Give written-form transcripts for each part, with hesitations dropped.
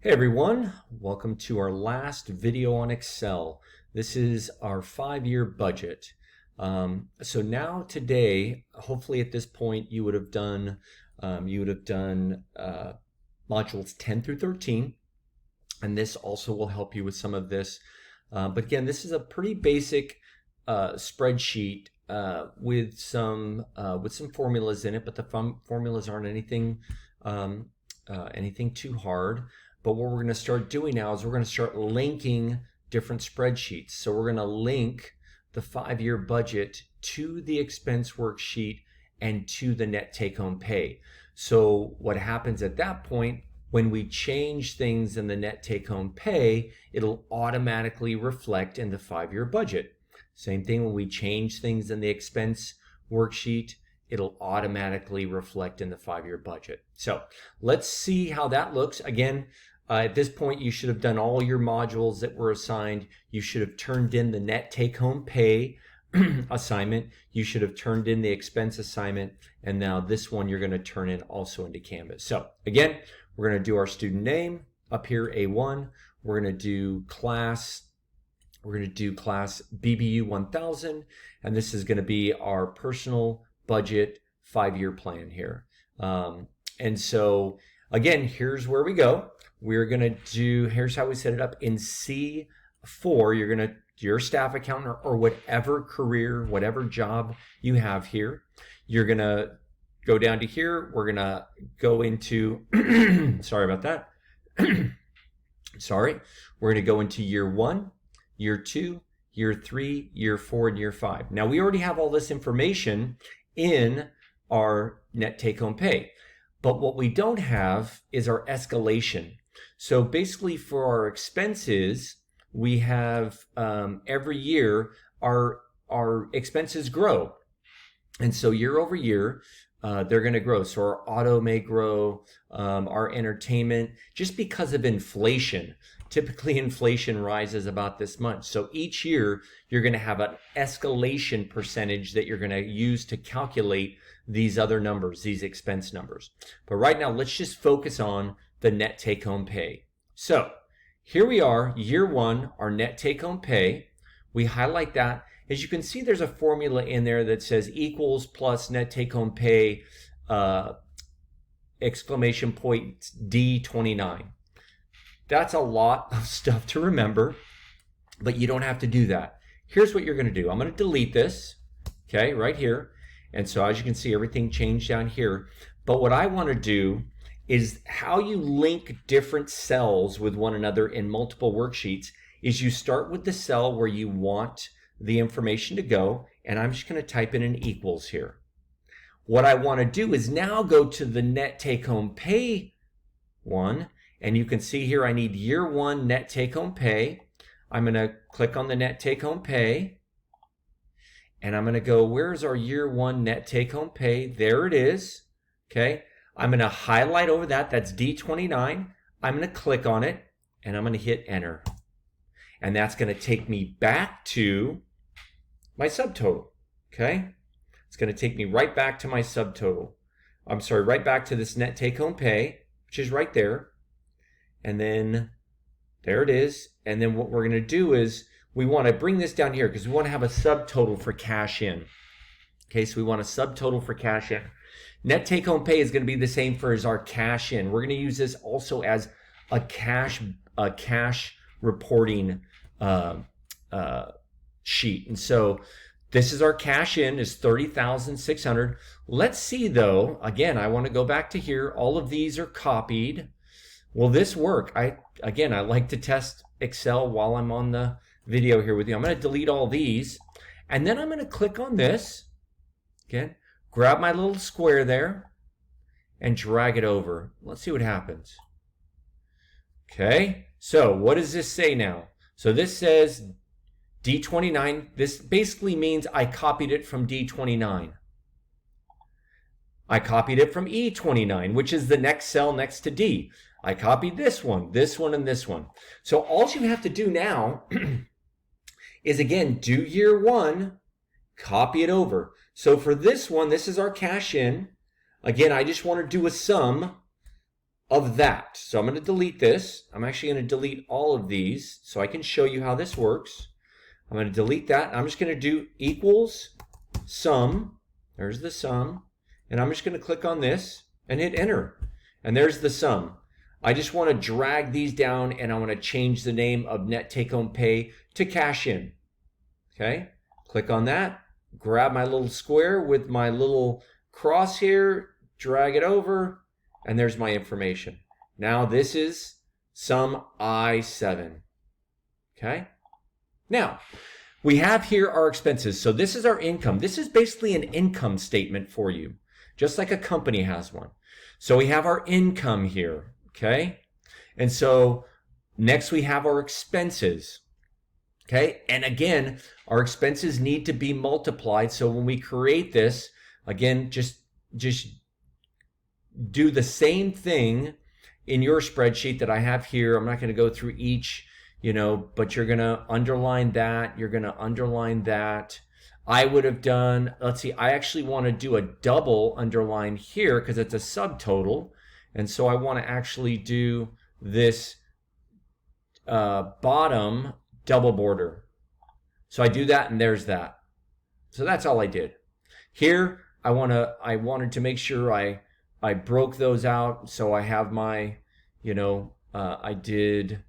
Hey everyone, welcome to our last video on Excel. This is our 5-year budget. So now today, hopefully at this point you would have done modules 10 through 13, and this also will help you with some of this. But again, this is a pretty basic spreadsheet with some formulas in it, but the formulas aren't anything too hard. But what we're going to start doing now is we're going to start linking different spreadsheets. So we're going to link the 5-year budget to the expense worksheet and to the net take-home pay. So what happens at that point, when we change things in the net take-home pay, it'll automatically reflect in the 5-year budget. Same thing when we change things in the expense worksheet, it'll automatically reflect in the 5-year budget. So let's see how that looks. Again, at this point, you should have done all your modules that were assigned. You should have turned in the net take-home pay assignment. You should have turned in the expense assignment. And now this one you're going to turn in also into Canvas. So again, we're going to do our student name up here, A1. We're going to do class BBU 1000. And this is going to be our personal budget 5-year plan here. And so again, here's where we go. We're going to do, here's how we set it up. In C4, you're going to, your staff accountant or whatever career, whatever job you have here, you're going to go down to here. We're going to go into, sorry about that. Sorry. We're going to go into year 1, year 2, year 3, year 4, and year 5. Now we already have all this information in our net take-home pay. But what we don't have is our escalation. So basically for our expenses, we have every year our expenses grow. And so year over year, they're going to grow. So our auto may grow, our entertainment, just because of inflation. Typically inflation rises about this much. So each year you're going to have an escalation percentage that you're going to use to calculate these other numbers, these expense numbers. But right now, let's just focus on the net take-home pay. So here we are, year 1, our net take-home pay. We highlight that. As you can see, there's a formula in there that says equals plus net take-home pay, exclamation point D29. That's a lot of stuff to remember, but you don't have to do that. Here's what you're going to do. I'm going to delete this, okay, right here. And so as you can see, everything changed down here. But what I want to do is how you link different cells with one another in multiple worksheets is you start with the cell where you want the information to go, and I'm just going to type in an equals here. What I want to do is now go to the net take-home pay one, and you can see here I need year 1 net take-home pay. I'm going to click on the net take-home pay. And I'm going to go, where's our year 1 net take-home pay? There it is. Okay. I'm going to highlight over that. That's D29. I'm going to click on it and I'm going to hit enter. And that's going to take me back to my subtotal. Okay. It's going to take me right back to my subtotal. I'm sorry, right back to this net take-home pay, which is right there. And then there it is. And then what we're going to do is we want to bring this down here because we want to have a subtotal for cash in. Okay, so we want a subtotal for cash in. Net take-home pay is going to be the same for as our cash in. We're going to use this also as a cash reporting sheet. And so this is our cash in is 30,600. Let's see though. Again, I want to go back to here. All of these are copied. Will this work? I like to test Excel while I'm on the video here with you. I'm going to delete all these and then I'm going to click on this. Okay, grab my little square there and drag it over. Let's see what happens. Okay, so what does this say now? So this says D29. This basically means I copied it from D29. I copied it from E29, which is the next cell next to D. I copied this one, and this one. So all you have to do now is again, do year 1, copy it over. So for this one, this is our cash in. Again, I just want to do a sum of that. So I'm going to delete this. I'm actually going to delete all of these so I can show you how this works. I'm going to delete that. I'm just going to do equals sum. There's the sum. And I'm just going to click on this and hit enter. And there's the sum. I just want to drag these down and I want to change the name of net take home pay to cash in. Okay, click on that, grab my little square with my little cross here, drag it over, and there's my information. Now this is sum I-7. Okay, now we have here our expenses. So this is our income. This is basically an income statement for you, just like a company has one. So we have our income here. Okay, and so next we have our expenses. Okay, and again, our expenses need to be multiplied. So when we create this, again, just do the same thing in your spreadsheet that I have here. I'm not going to go through each, but you're going to underline that. You're going to underline that. I would have done, let's see, I actually want to do a double underline here because it's a subtotal. And so I want to actually do this bottom double border. So I do that and there's that. So that's all I did. Here, I wanted to make sure I broke those out. So I have my, I did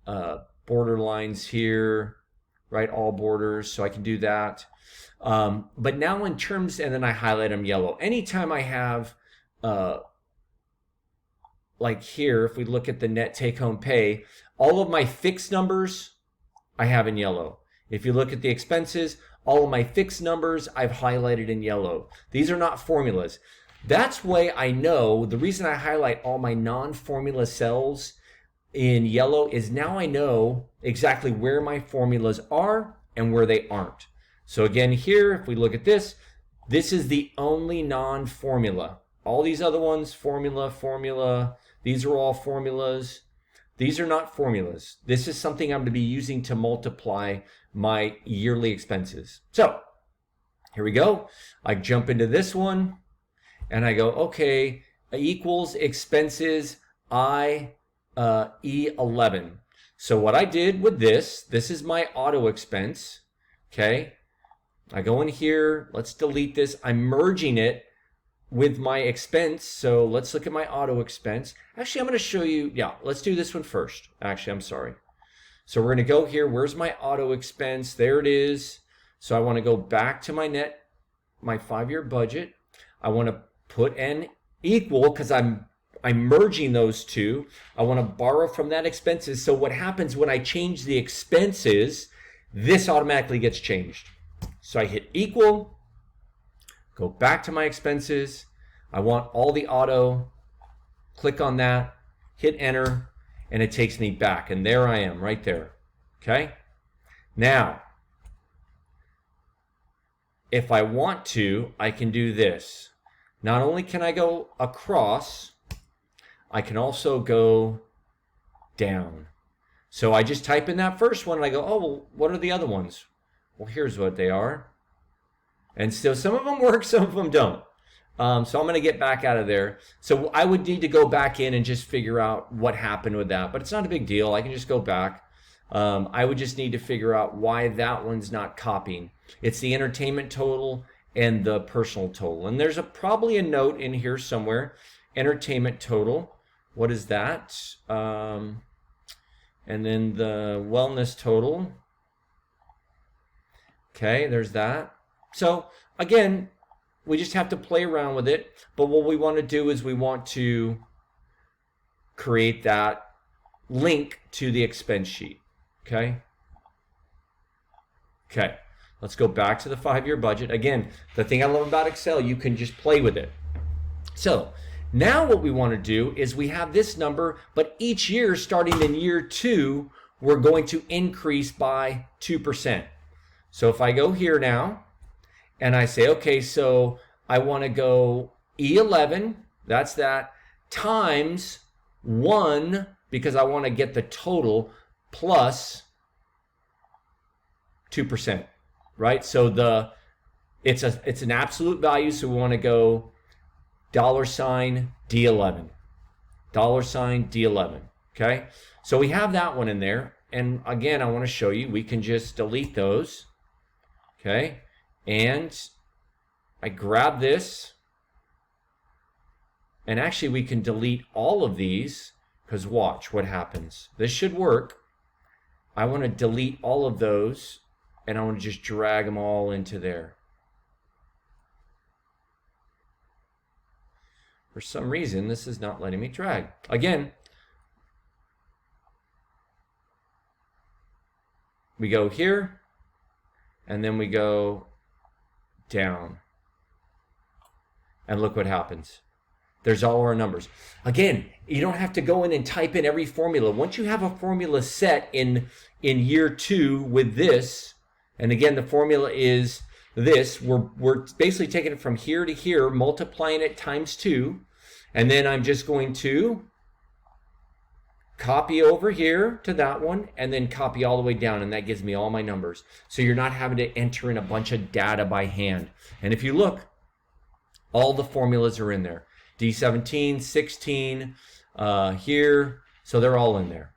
border lines here, right? All borders. So I can do that. But now in terms, and then I highlight them yellow. Anytime I have, like here, if we look at the net take home pay, all of my fixed numbers I have in yellow. If you look at the expenses, all of my fixed numbers I've highlighted in yellow. These are not formulas. That's why I know, the reason I highlight all my non-formula cells in yellow is now I know exactly where my formulas are and where they aren't. So again, here, if we look at this, this is the only non-formula. All these other ones, formula, these are all formulas. These are not formulas. This is something I'm going to be using to multiply my yearly expenses. So here we go. I jump into this one and I go, okay, equals expenses E11. So what I did with this is my auto expense. Okay. I go in here. Let's delete this. I'm merging it with my expense. So let's look at my auto expense. Actually, I'm going to show you. Yeah, let's do this one first. Actually, I'm sorry. So we're going to go here. Where's my auto expense? There it is. So I want to go back to my 5-year budget. I want to put an equal because I'm merging those two. I want to borrow from that expenses. So what happens when I change the expenses, this automatically gets changed. So I hit equal. Go back to my expenses. I want all the auto. Click on that, hit enter, and it takes me back. And there I am right there. Okay? Now, if I want to, I can do this. Not only can I go across, I can also go down. So I just type in that first one and I go, oh, well, what are the other ones? Well, here's what they are. And so some of them work, some of them don't. So I'm going to get back out of there. So I would need to go back in and just figure out what happened with that. But it's not a big deal. I can just go back. I would just need to figure out why that one's not copying. It's the entertainment total and the personal total. And there's probably a note in here somewhere. Entertainment total. What is that? And then the wellness total. Okay, there's that. So again, we just have to play around with it. But what we want to do is we want to create that link to the expense sheet. Okay. Okay. Let's go back to the 5-year budget. Again, the thing I love about Excel, you can just play with it. So now what we want to do is we have this number, but each year starting in year 2, we're going to increase by 2%. So if I go here now and I say, okay, so I want to go E11, that's that, times 1, because I want to get the total, plus 2%, right? So it's an absolute value, so we want to go $D11. $D11. Okay, so we have that one in there. And again, I want to show you, we can just delete those. Okay, and I grab this. And actually, we can delete all of these, because watch what happens. This should work. I want to delete all of those, and I want to just drag them all into there. For some reason, this is not letting me drag. Again, we go here, and then we go down. And look what happens. There's all our numbers. Again, you don't have to go in and type in every formula. Once you have a formula set in year 2 with this, and again, the formula is this, we're basically taking it from here to here, multiplying it times 2, and then I'm just going to copy over here to that one, and then copy all the way down, and that gives me all my numbers. So you're not having to enter in a bunch of data by hand. And if you look, all the formulas are in there. D17, 16, here, so they're all in there.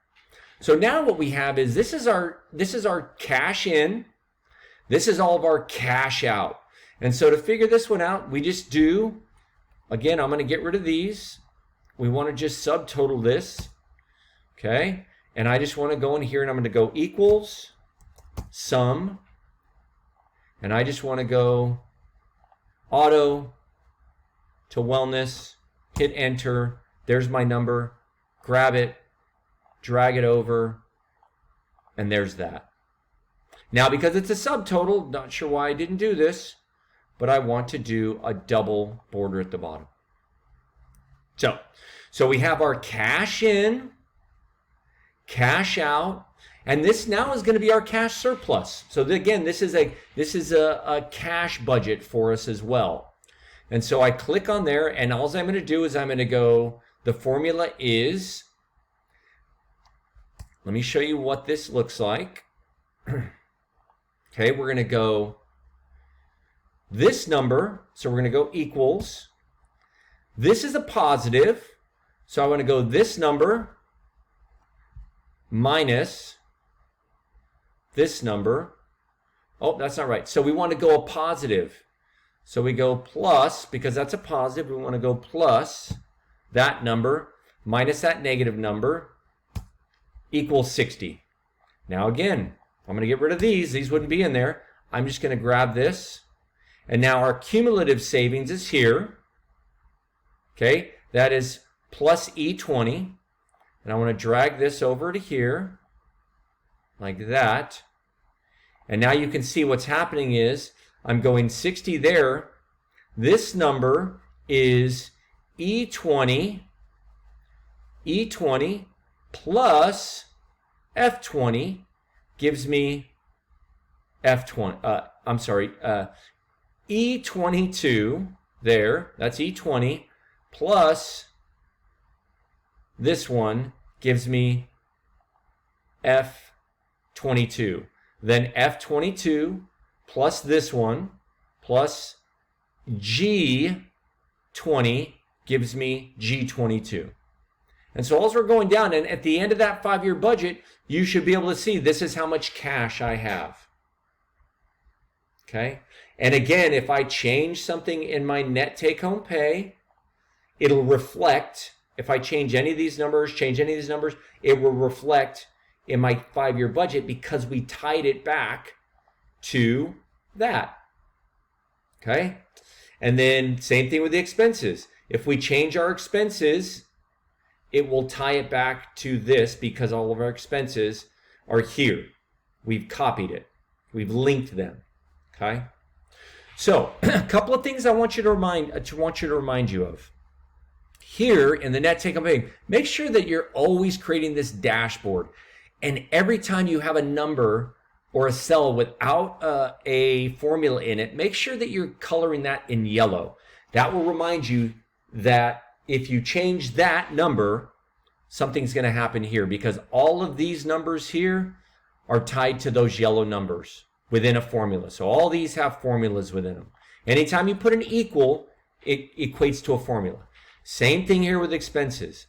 So now what we have is this is our cash in, this is all of our cash out. And so to figure this one out, we just do, again, I'm going to get rid of these. We want to just subtotal this, okay? And I just want to go in here and I'm going to go equals sum, and I just want to go auto to wellness, hit enter, there's my number, grab it, drag it over, and there's that. Now, because it's a subtotal, not sure why I didn't do this, but I want to do a double border at the bottom. So we have our cash in, cash out, and this now is going to be our cash surplus. So again, this is a cash budget for us as well. And so I click on there, and all I'm going to do is I'm going to go, the formula is, let me show you what this looks like. Okay, we're going to go this number, so we're going to go equals. This is a positive, so I want to go this number minus this number. Oh, that's not right. So we want to go a positive. So we go plus, because that's a positive, we want to go plus that number minus that negative number equals 60. Now again, I'm going to get rid of these. These wouldn't be in there. I'm just going to grab this. And now our cumulative savings is here. Okay, that is plus E20. And I want to drag this over to here like that. And now you can see what's happening is I'm going 60 there. This number is E20 plus F20 gives me E22 there. That's E20 plus this one gives me F22. Then F22 plus this one plus G20 gives me G22. And so as we're going down, and at the end of that 5-year budget, you should be able to see this is how much cash I have. Okay? And again, if I change something in my net take-home pay, it'll reflect, if I change any of these numbers, it will reflect in my 5-year budget because we tied it back to that. Okay? And then same thing with the expenses. If we change our expenses, it will tie it back to this because all of our expenses are here. We've copied it. We've linked them. Okay? So, a couple of things I want you to remind you of. Here in the net take-home pay, make sure that you're always creating this dashboard. And every time you have a number or a cell without a formula in it, make sure that you're coloring that in yellow. That will remind you that if you change that number, something's going to happen here because all of these numbers here are tied to those yellow numbers within a formula. So all these have formulas within them. Anytime you put an equal, it equates to a formula. Same thing here with expenses.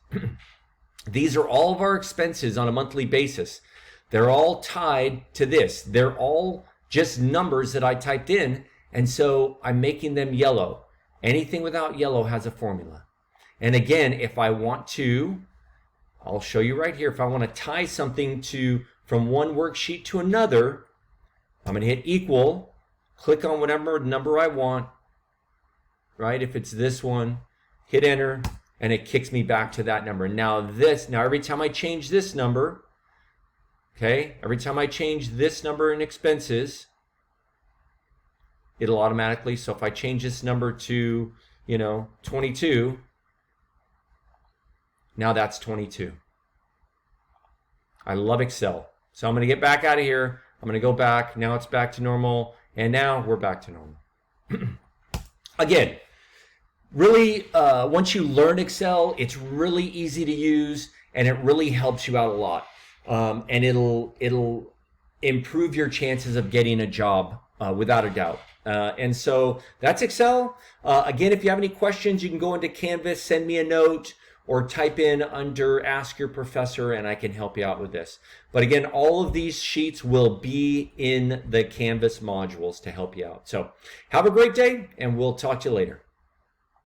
These are all of our expenses on a monthly basis. They're all tied to this. They're all just numbers that I typed in, and so I'm making them yellow. Anything without yellow has a formula. And again, if I want to, I'll show you right here, if I want to tie something from one worksheet to another, I'm going to hit equal, click on whatever number I want, right? If it's this one, hit enter, and it kicks me back to that number. Now every time I change this number, okay, every time I change this number in expenses, it'll automatically, so if I change this number to, 22, now that's 22. I love Excel. So I'm going to get back out of here. I'm going to go back. Now it's back to normal. And now we're back to normal. Again, really, once you learn Excel, it's really easy to use, and it really helps you out a lot. And it'll improve your chances of getting a job without a doubt. And so that's Excel. Again, if you have any questions, you can go into Canvas, send me a note, or type in under Ask Your Professor, and I can help you out with this. But again, all of these sheets will be in the Canvas modules to help you out. So have a great day, and we'll talk to you later.